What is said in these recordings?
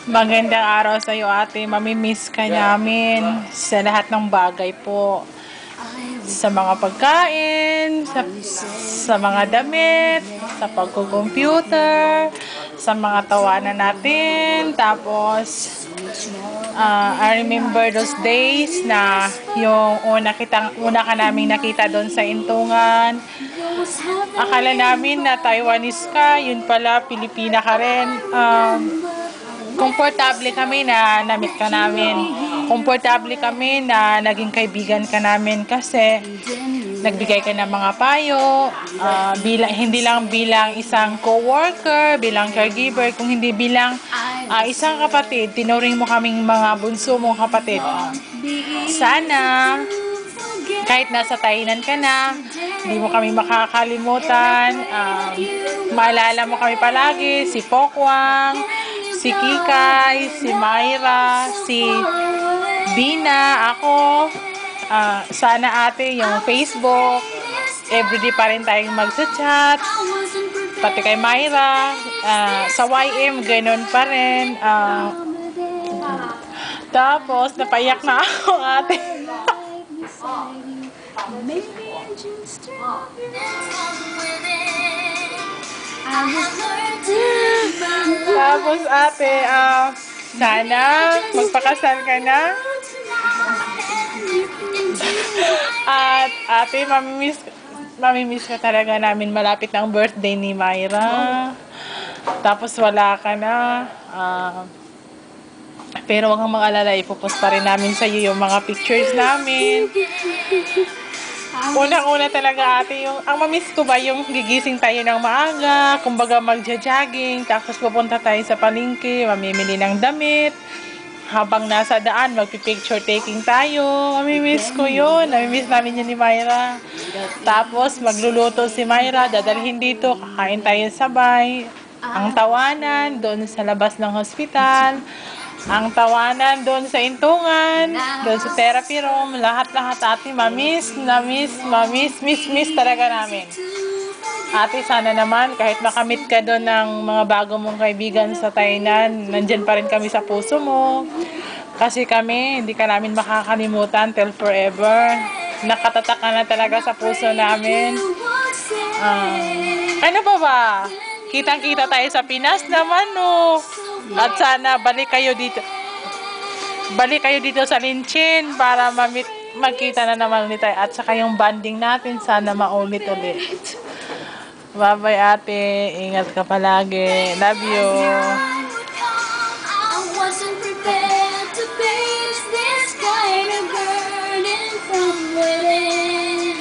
Magandang araw sa iyo, ate. Mamimiss ka namin sa lahat ng bagay po. Sa mga pagkain, sa mga damit, sa pagko-computer, sa mga tawanan natin. Tapos, I remember those days na yung una ka naming nakita doon sa Intungan. Akala namin na Taiwanese ka, yun pala, Pilipina ka rin. Komportable kami na na-meet ka namin. Komportable kami na naging kaibigan ka namin kasi nagbigay ka ng mga payo, hindi lang bilang isang co-worker, bilang caregiver, kung hindi bilang isang kapatid. Tinuring mo kaming mga bunso mong kapatid. Sana, kahit nasa Tainan ka na, hindi mo kami makakalimutan. Maalala mo kami palagi, si Pokwang, si Kikay, si Myra, si Bina, ako. Sana ate, yung Facebook, everyday pa rin tayong magsa-chat. Pati kay Myra, sa YM, ganun pa rin. Tapos, napaiyak na ako, ate. Tapos ate, sana magpakasal ka na. At ate, mamimiss ka talaga namin. Malapit na ang birthday ni Myra. Tapos wala ka na. Pero huwag kang mag-alala, ipopost pa rin namin sa iyo yung mga pictures namin. Unang-una talaga ate, ang mamiss ko ba yung gigising tayo ng maaga, kumbaga magja-jogging, tapos pupunta tayo sa palengke, mamimili ng damit, habang nasa daan, magpipicture taking tayo. Mamimiss ko yun, namimiss namin yun ni Myra. Tapos magluluto si Myra, dadalhin dito, kakain tayo sabay. Ang tawanan, doon sa labas ng hospital. Ang tawanan doon sa Intungan, doon sa therapy room, lahat-lahat ate, miss talaga namin. Ate, sana naman kahit makamit ka doon ng mga bago mong kaibigan sa Tainan, nandyan pa rin kami sa puso mo. Kasi kami, hindi ka namin makakalimutan till forever. Nakatatak ka na talaga sa puso namin. Ano ba? Kitang-kita tayo sa Pinas naman, no? At sana balik kayo dito sa Linchin para magkita na naman ulit tayo. At saka yung bonding natin, sana maulit ulit. Bye-bye ate. Ingat ka palagi. Love you. I wasn't prepared to face this kind of burden from within.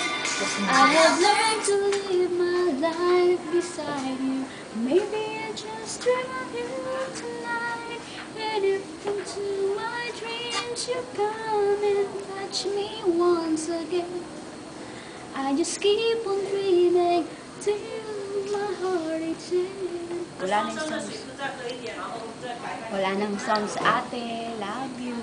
I have learned to live my life beside you. Maybe I just dream of you tonight. And if into my dreams you come and touch me once again, I just keep on dreaming till my heart is in. Wala nang songs ate. Love you.